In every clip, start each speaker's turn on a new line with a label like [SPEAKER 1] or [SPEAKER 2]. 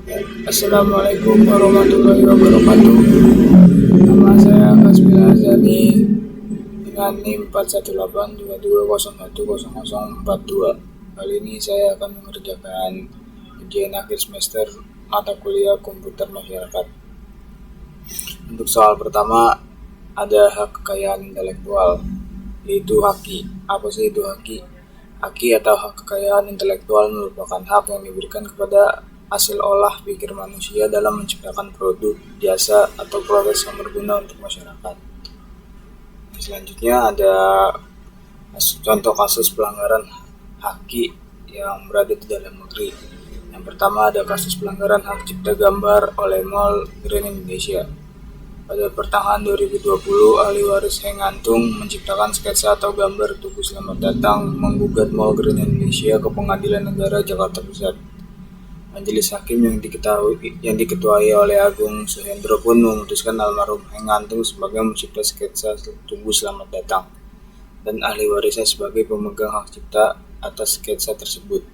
[SPEAKER 1] Assalamualaikum warahmatullahi wabarakatuh. Nama saya Kasmila Azani dengan NIM 41822011042. Kali ini saya akan mengerjakan ujian akhir semester mata kuliah komputer masyarakat. Untuk soal pertama ada hak kekayaan intelektual, yaitu haki. Apa sih itu haki? Haki atau hak kekayaan intelektual merupakan hak yang diberikan kepada hasil olah pikir manusia dalam menciptakan produk, jasa, atau proses yang berguna untuk masyarakat. Selanjutnya ada contoh kasus pelanggaran haki yang berada di dalam negeri. Yang pertama ada kasus pelanggaran hak cipta gambar oleh Mall Grand Indonesia. Pada pertengahan 2020, ahli waris Heng Antung menciptakan sketsa atau gambar Tugu Selamat Datang menggugat Mall Grand Indonesia ke Pengadilan Negara Jakarta Pusat. Majelis hakim yang diketuai oleh Agung Suhendro pun memutuskan almarhum Heng Antung sebagai mencipta sketsa Tugu Selamat Datang dan ahli warisnya sebagai pemegang hak cipta atas sketsa tersebut.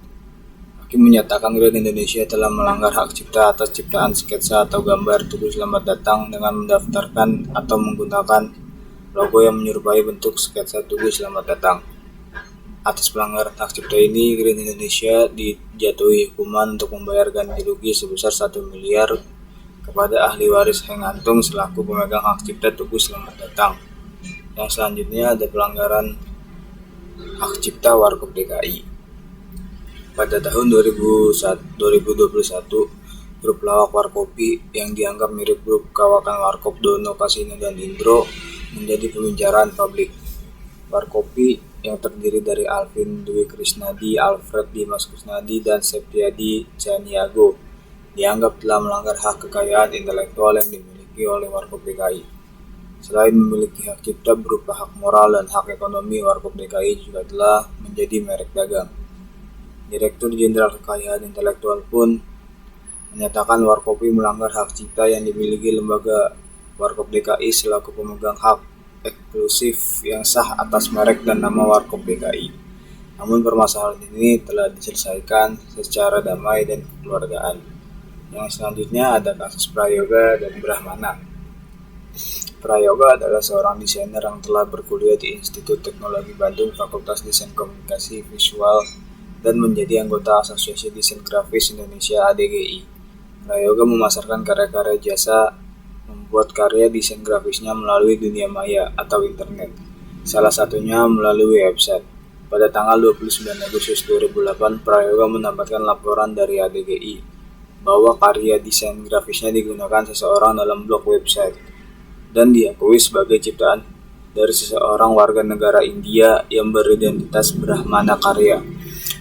[SPEAKER 1] Hakim menyatakan Grand Indonesia telah melanggar hak cipta atas ciptaan sketsa atau gambar Tugu Selamat Datang dengan mendaftarkan atau menggunakan logo yang menyerupai bentuk sketsa Tugu Selamat Datang. Atas pelanggaran hak cipta ini, Grand Indonesia dijatuhi hukuman untuk membayar ganti rugi sebesar 1 miliar kepada ahli waris Heng Antung selaku pemegang hak cipta Tugu Selamat Datang. Yang selanjutnya ada pelanggaran hak cipta Warkop DKI. Pada tahun 2021, grup lawak Warkopi yang dianggap mirip grup kawakan Warkop Dono, Kasino, dan Indro menjadi pembicaraan publik. Warkopi yang terdiri dari Alvin Dwi Krisnadi, Alfred Dimas Krisnadi, dan Septiadi Caniago dianggap telah melanggar hak kekayaan intelektual yang dimiliki oleh Warkop DKI. Selain memiliki hak cipta berupa hak moral dan hak ekonomi, Warkop DKI juga telah menjadi merek dagang. Direktur Jenderal Kekayaan Intelektual pun menyatakan Warkopi melanggar hak cipta yang dimiliki lembaga Warkop DKI selaku pemegang hak eksklusif yang sah atas merek dan nama Warkop DKI. Namun permasalahan ini telah diselesaikan secara damai dan kekeluargaan. Yang selanjutnya ada kasus Prayoga dan Brahmana. Prayoga adalah seorang desainer yang telah berkuliah di Institut Teknologi Bandung Fakultas Desain Komunikasi Visual dan menjadi anggota Asosiasi Desain Grafis Indonesia (ADGI). Prayoga memasarkan karya-karya jasa membuat karya desain grafisnya melalui dunia maya atau internet, salah satunya melalui website. Pada tanggal 29 Agustus 2008, Prayoga mendapatkan laporan dari ADGI bahwa karya desain grafisnya digunakan seseorang dalam blog website dan diakui sebagai ciptaan dari seseorang warga negara India yang beridentitas Brahmana Karya.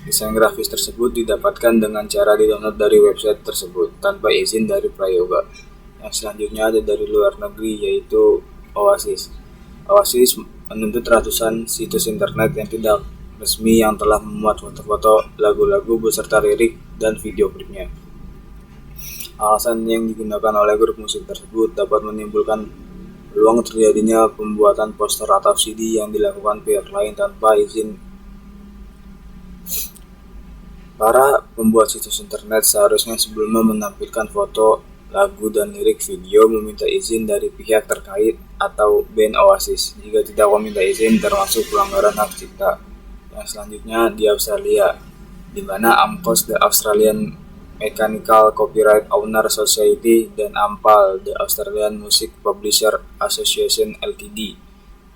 [SPEAKER 1] Desain grafis tersebut didapatkan dengan cara didownload dari website tersebut tanpa izin dari Prayoga. Yang selanjutnya ada dari luar negeri, yaitu Oasis. Oasis menuntut ratusan situs internet yang tidak resmi yang telah memuat foto-foto, lagu-lagu beserta lirik dan video klipnya. Alasan yang digunakan oleh grup musik tersebut dapat menimbulkan peluang terjadinya pembuatan poster atau CD yang dilakukan pihak lain tanpa izin. Para pembuat situs internet seharusnya sebelumnya menampilkan foto, lagu, dan lirik video meminta izin dari pihak terkait atau band Oasis. Jika tidak meminta izin, termasuk pelanggaran hak cipta. Yang selanjutnya di Australia, di mana AMCOS, The Australian Mechanical Copyright Owner Society, dan AMPAL, The Australian Music Publisher Association Ltd,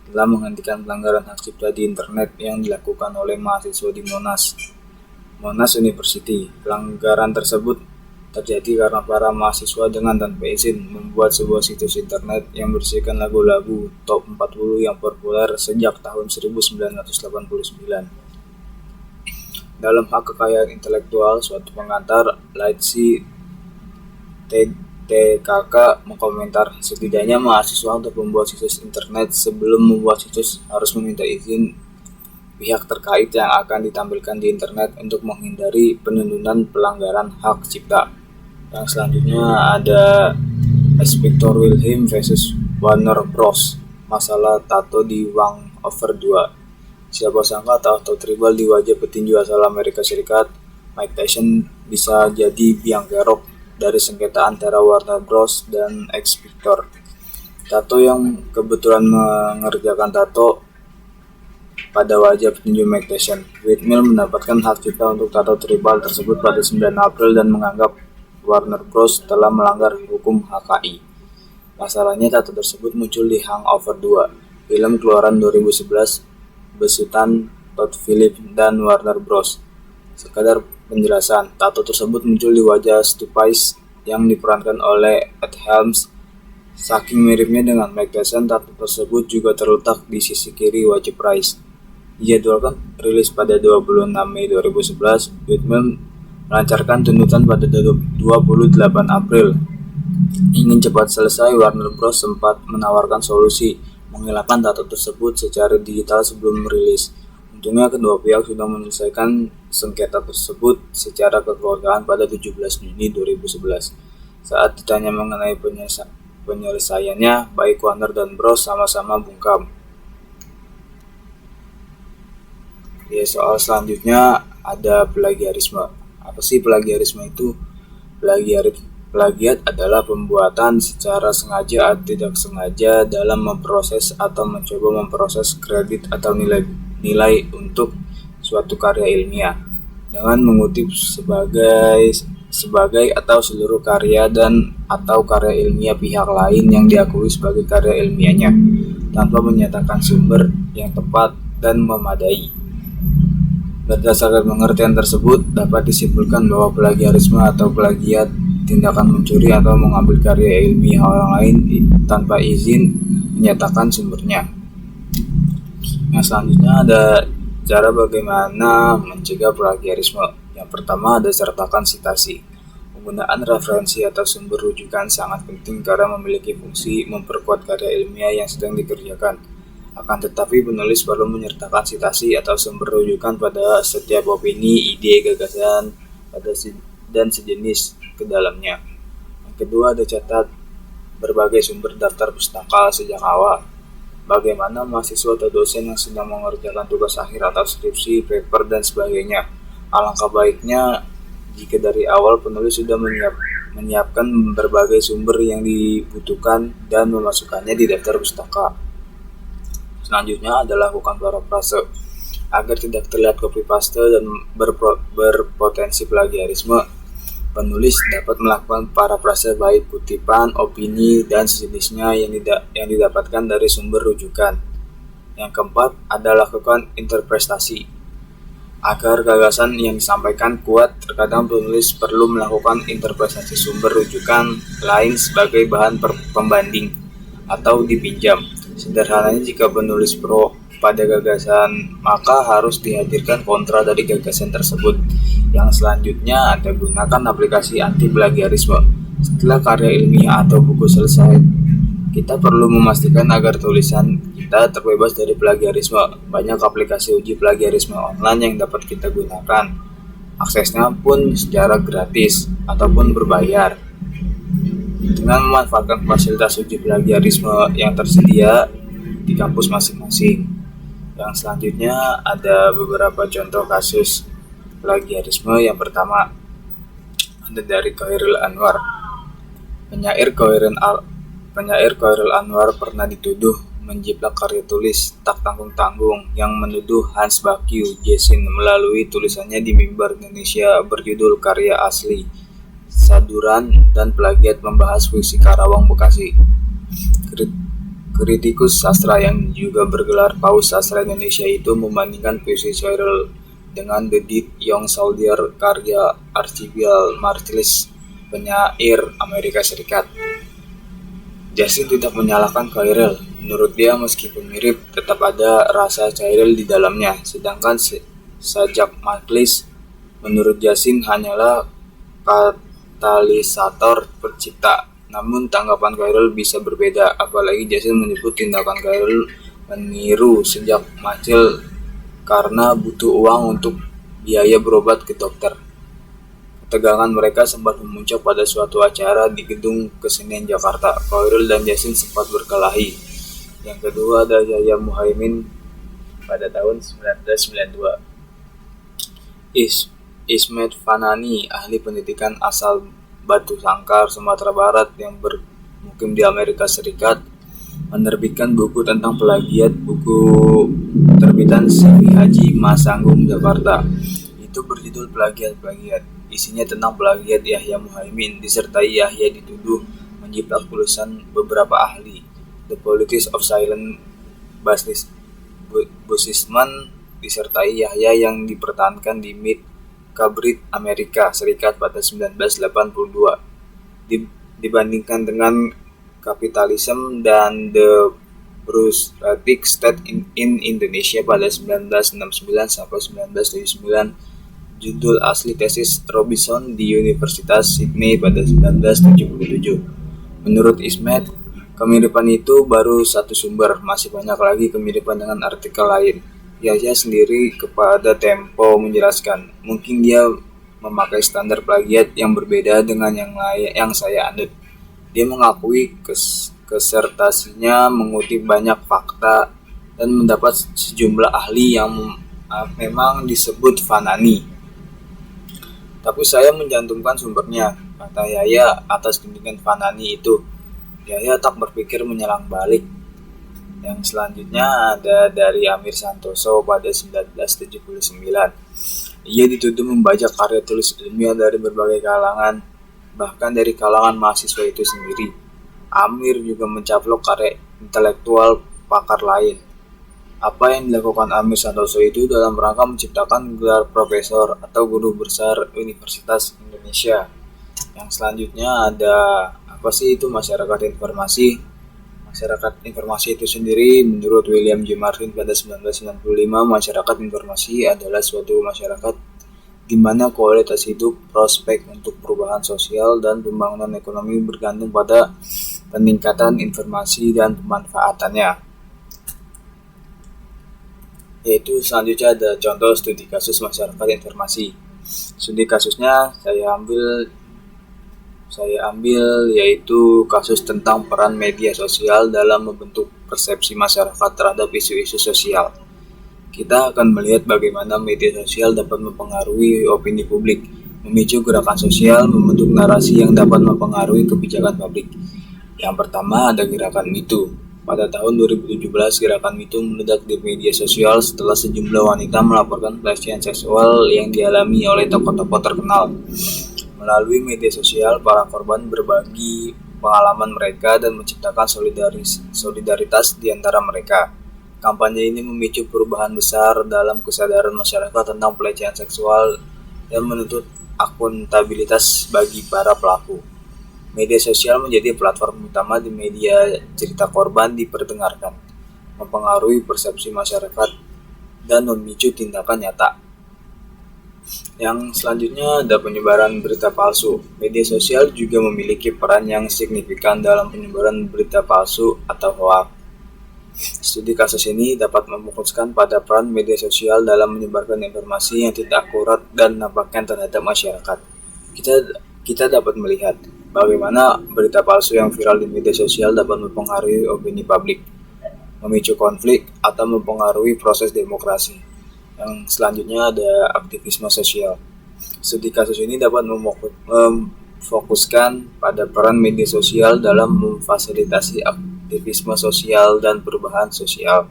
[SPEAKER 1] telah menghentikan pelanggaran hak cipta di internet yang dilakukan oleh mahasiswa di Monash University. Pelanggaran tersebut terjadi karena para mahasiswa dengan tanpa izin membuat sebuah situs internet yang berisikan lagu-lagu top 40 yang populer sejak tahun 1989. Dalam hak kekayaan intelektual, suatu pengantar Lightsey TKK mengkomentar, setidaknya mahasiswa untuk membuat situs internet sebelum membuat situs harus meminta izin pihak terkait yang akan ditampilkan di internet untuk menghindari penuntutan pelanggaran hak cipta. Yang selanjutnya ada Victor Wilhelm vs Warner Bros. Masalah tato di Wang over 2. Siapa sangka tato tribal di wajah petinju asal Amerika Serikat Mike Tyson bisa jadi biang kerok dari sengketa antara Warner Bros. Dan X Pictures. Tato yang kebetulan mengerjakan tato pada wajah petinju Mike Tyson. Whitmill mendapatkan hak cipta untuk tato tribal tersebut pada 9 April dan menganggap Warner Bros. Telah melanggar hukum HKI. Masalahnya, tato tersebut muncul di Hangover 2, film keluaran 2011 besutan Todd Phillips dan Warner Bros. Sekadar penjelasan, tato tersebut muncul di wajah Stu Price yang diperankan oleh Ed Helms. Saking miripnya dengan Mike Tyson, tato tersebut juga terletak di sisi kiri wajah Price. Dijadwalkan rilis pada 26 Mei 2011, Whitmill melancarkan tuntutan pada 28 April. Ingin cepat selesai, Warner Bros. Sempat menawarkan solusi menghilangkan tato tersebut secara digital sebelum rilis. Untungnya kedua pihak sudah menyelesaikan sengketa tersebut secara kekeluargaan pada 17 Juni 2011. Saat ditanya mengenai penyelesaiannya, baik Warner dan Bros. Sama-sama bungkam. Soal selanjutnya ada plagiarisme. Apa sih plagiarisme itu? Plagiat adalah pembuatan secara sengaja atau tidak sengaja dalam memproses atau mencoba memproses kredit atau nilai untuk suatu karya ilmiah dengan mengutip sebagai atau seluruh karya dan atau karya ilmiah pihak lain yang diakui sebagai karya ilmiahnya tanpa menyatakan sumber yang tepat dan memadai. Berdasarkan pengertian tersebut, dapat disimpulkan bahwa plagiarisme atau plagiat tindakan mencuri atau mengambil karya ilmiah orang lain tanpa izin menyatakan sumbernya. Yang selanjutnya ada cara bagaimana mencegah plagiarisme. Yang pertama ada sertakan sitasi. Penggunaan referensi atau sumber rujukan sangat penting karena memiliki fungsi memperkuat karya ilmiah yang sedang dikerjakan. Akan tetapi, penulis perlu menyertakan sitasi atau sumber rujukan pada setiap opini, ide, gagasan, dan sejenis ke dalamnya. Yang kedua ada catat berbagai sumber daftar pustaka sejak awal. Bagaimana mahasiswa atau dosen yang sedang mengerjakan tugas akhir atau skripsi, paper, dan sebagainya. Alangkah baiknya jika dari awal penulis sudah menyiapkan berbagai sumber yang dibutuhkan dan memasukkannya di daftar pustaka. Selanjutnya adalah lakukan parafrase. Agar tidak terlihat copy paste dan berpotensi plagiarisme, penulis dapat melakukan parafrase baik kutipan, opini, dan sejenisnya yang didapatkan dari sumber rujukan. Yang keempat adalah lakukan interpretasi. Agar gagasan yang disampaikan kuat, terkadang penulis perlu melakukan interpretasi sumber rujukan lain sebagai bahan pembanding atau dipinjam. Sederhananya, jika penulis pro pada gagasan, maka harus dihadirkan kontra dari gagasan tersebut. Yang selanjutnya ada gunakan aplikasi anti plagiarisme. Setelah karya ilmiah atau buku selesai, kita perlu memastikan agar tulisan kita terbebas dari plagiarisme. Banyak aplikasi uji plagiarisme online yang dapat kita gunakan. Aksesnya pun secara gratis ataupun berbayar. Dengan memanfaatkan fasilitas uji plagiarisme yang tersedia di kampus masing-masing. Yang selanjutnya ada beberapa contoh kasus plagiarisme. Yang pertama ada dari Chairil Anwar. Penyair Chairil Anwar pernah dituduh menjiplak karya tulis Tak Tanggung-Tanggung yang menuduh Hans Bakyu Jessin melalui tulisannya di Mimbar Indonesia berjudul Karya Asli, Saduran, dan plagiat membahas puisi Karawang Bekasi. Kritikus sastra yang juga bergelar Paus Sastra Indonesia itu membandingkan puisi Chairil dengan The Dead Young Soldier karya Archibald Marcellus, penyair Amerika Serikat. Jessin tidak menyalahkan Chairil. Menurut dia, meskipun mirip, tetap ada rasa Chairil di dalamnya. Sedangkan sajak Marcellus, menurut Jessin, hanyalah katalisator pencipta. Namun tanggapan Chairil bisa berbeda, apalagi Jessin menyebut tindakan Chairil meniru sejak Marcellus karena butuh uang untuk biaya berobat ke dokter. Ketegangan mereka sempat memuncak pada suatu acara di Gedung Kesenian Jakarta. Chairil dan Jessin sempat berkelahi. Yang kedua ada Yahya Muhaimin pada tahun 1992. Ismet Fanani, ahli pendidikan asal Batu Sangkar, Sumatera Barat yang bermukim di Amerika Serikat menerbitkan buku tentang plagiat, buku terbitan Syafi'i Haji Masanggung Jakarta. Itu berjudul Plagiat. Isinya tentang plagiat Yahya Muhaimin, disertai Yahya dituduh menjiplak tulisan beberapa ahli. The Politics of Silent Businessman disertai Yahya yang dipertahankan di Mid Cabrit, Amerika Serikat pada 1982. Dibandingkan dengan Capitalism dan The Bureaucratic State in Indonesia pada 1969 sampai 1979. Judul asli tesis Robinson di Universitas Sydney pada 1977. Menurut Ismet, kemiripan itu baru satu sumber, masih banyak lagi kemiripan dengan artikel lain. Yahya sendiri kepada Tempo menjelaskan, mungkin dia memakai standar plagiat yang berbeda dengan yang saya anut. Dia mengakui kesertasinya mengutip banyak fakta dan mendapat sejumlah ahli yang memang disebut Fanani. Tapi saya mencantumkan sumbernya, kata Yahya atas tudingan Fanani itu. Yahya tak berpikir menyerang balik. Yang selanjutnya ada dari Amir Santoso pada 1979. Ia dituduh membajak karya tulis ilmiah dari berbagai kalangan, bahkan dari kalangan mahasiswa itu sendiri. Amir juga mencaplok karya intelektual pakar lain. Apa yang dilakukan Amir Santoso itu dalam rangka menciptakan gelar profesor atau guru besar Universitas Indonesia. Yang selanjutnya ada apa sih itu masyarakat informasi? Masyarakat informasi itu sendiri menurut William J. Martin pada 1995, masyarakat informasi adalah suatu masyarakat di mana kualitas hidup, prospek untuk perubahan sosial dan pembangunan ekonomi bergantung pada peningkatan informasi dan pemanfaatannya. Yaitu selanjutnya ada contoh studi kasus masyarakat informasi. Studi kasusnya saya ambil yaitu kasus tentang peran media sosial dalam membentuk persepsi masyarakat terhadap isu-isu sosial. Kita akan melihat bagaimana media sosial dapat mempengaruhi opini publik, memicu gerakan sosial, membentuk narasi yang dapat mempengaruhi kebijakan publik. Yang pertama ada gerakan MeToo. Pada tahun 2017, gerakan MeToo meledak di media sosial setelah sejumlah wanita melaporkan pelecehan seksual yang dialami oleh tokoh-tokoh terkenal. Melalui media sosial, para korban berbagi pengalaman mereka dan menciptakan solidaritas di antara mereka. Kampanye ini memicu perubahan besar dalam kesadaran masyarakat tentang pelecehan seksual dan menuntut akuntabilitas bagi para pelaku. Media sosial menjadi platform utama di media cerita korban diperdengarkan, mempengaruhi persepsi masyarakat, dan memicu tindakan nyata. Yang selanjutnya ada penyebaran berita palsu. Media sosial juga memiliki peran yang signifikan dalam penyebaran berita palsu atau hoaks. Studi kasus ini dapat memfokuskan pada peran media sosial dalam menyebarkan informasi yang tidak akurat dan nampaknya terhadap masyarakat. Kita dapat melihat bagaimana berita palsu yang viral di media sosial dapat mempengaruhi opini publik, memicu konflik, atau mempengaruhi proses demokrasi. Yang selanjutnya ada aktivisme sosial. Studi kasus ini dapat memfokuskan pada peran media sosial dalam memfasilitasi aktivisme sosial dan perubahan sosial.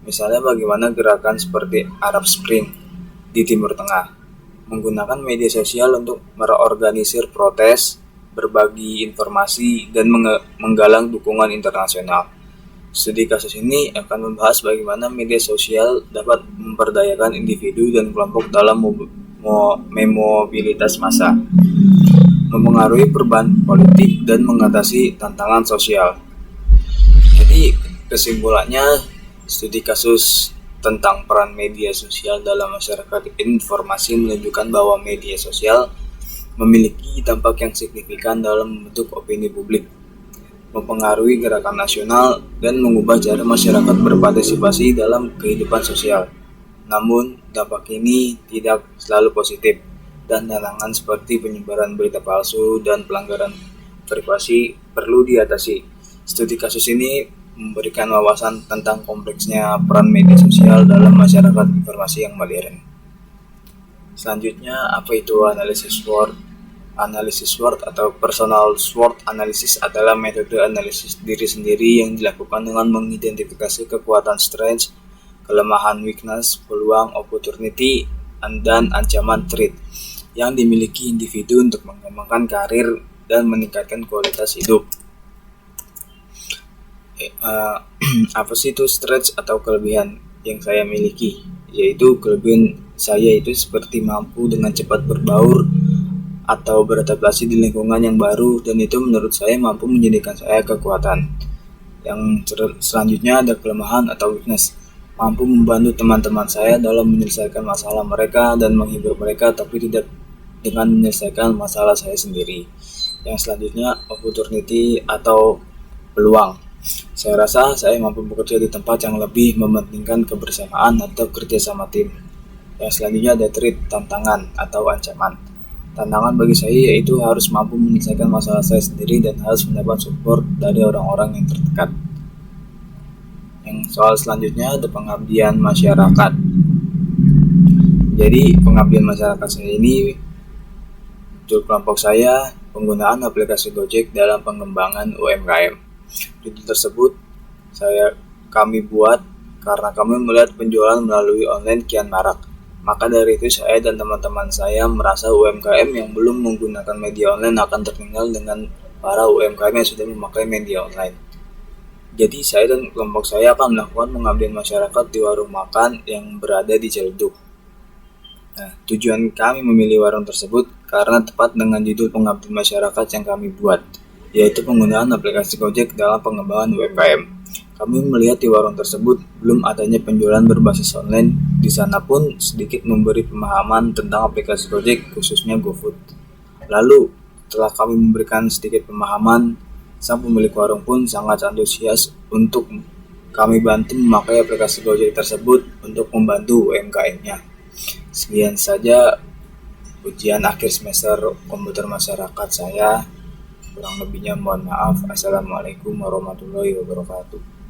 [SPEAKER 1] Misalnya bagaimana gerakan seperti Arab Spring di Timur Tengah menggunakan media sosial untuk merorganisir protes, berbagi informasi, dan menggalang dukungan internasional. Studi kasus ini akan membahas bagaimana media sosial dapat memperdayakan individu dan kelompok dalam memobilitas massa, mempengaruhi perubahan politik, dan mengatasi tantangan sosial. Jadi kesimpulannya, studi kasus tentang peran media sosial dalam masyarakat informasi menunjukkan bahwa media sosial memiliki dampak yang signifikan dalam membentuk opini publik, mempengaruhi gerakan nasional, dan mengubah cara masyarakat berpartisipasi dalam kehidupan sosial. Namun, dampak ini tidak selalu positif, dan tantangan seperti penyebaran berita palsu dan pelanggaran privasi perlu diatasi. Studi kasus ini memberikan wawasan tentang kompleksnya peran media sosial dalam masyarakat informasi yang modern. Selanjutnya, apa itu analisis SWOT? Analisis SWOT atau personal SWOT analysis adalah metode analisis diri sendiri yang dilakukan dengan mengidentifikasi kekuatan strength, kelemahan weakness, peluang opportunity, dan ancaman threat yang dimiliki individu untuk mengembangkan karir dan meningkatkan kualitas hidup. Apa sih itu strength atau kelebihan yang saya miliki? Yaitu kelebihan saya itu seperti mampu dengan cepat berbaur atau beradaptasi di lingkungan yang baru, dan itu menurut saya mampu menjadikan saya kekuatan. Yang selanjutnya ada kelemahan atau weakness, mampu membantu teman-teman saya dalam menyelesaikan masalah mereka dan menghibur mereka, tapi tidak dengan menyelesaikan masalah saya sendiri. Yang selanjutnya opportunity atau peluang, saya rasa saya mampu bekerja di tempat yang lebih mementingkan kebersamaan atau kerja sama tim. Yang selanjutnya ada threat, tantangan atau ancaman. Tantangan bagi saya yaitu harus mampu menyelesaikan masalah saya sendiri dan harus mendapat support dari orang-orang yang terdekat. Yang soal selanjutnya ada pengabdian masyarakat. Jadi pengabdian masyarakat saya ini untuk kelompok saya penggunaan aplikasi Gojek dalam pengembangan UMKM. Judul tersebut kami buat karena kami melihat penjualan melalui online kian marak. Maka dari itu saya dan teman-teman saya merasa UMKM yang belum menggunakan media online akan tertinggal dengan para UMKM yang sudah memakai media online. Jadi saya dan kelompok saya akan melakukan pengabdian masyarakat di warung makan yang berada di Ciledug. Tujuan kami memilih warung tersebut karena tepat dengan judul pengabdian masyarakat yang kami buat, yaitu penggunaan aplikasi Gojek dalam pengembangan UMKM. Kami melihat di warung tersebut belum adanya penjualan berbasis online. Di sana pun sedikit memberi pemahaman tentang aplikasi Gojek, khususnya GoFood. Lalu, setelah kami memberikan sedikit pemahaman, sang pemilik warung pun sangat antusias untuk kami bantu memakai aplikasi Gojek tersebut untuk membantu UMKM-nya. Sekian saja ujian akhir semester komputer masyarakat saya. Kurang lebihnya mohon maaf. Assalamualaikum warahmatullahi wabarakatuh.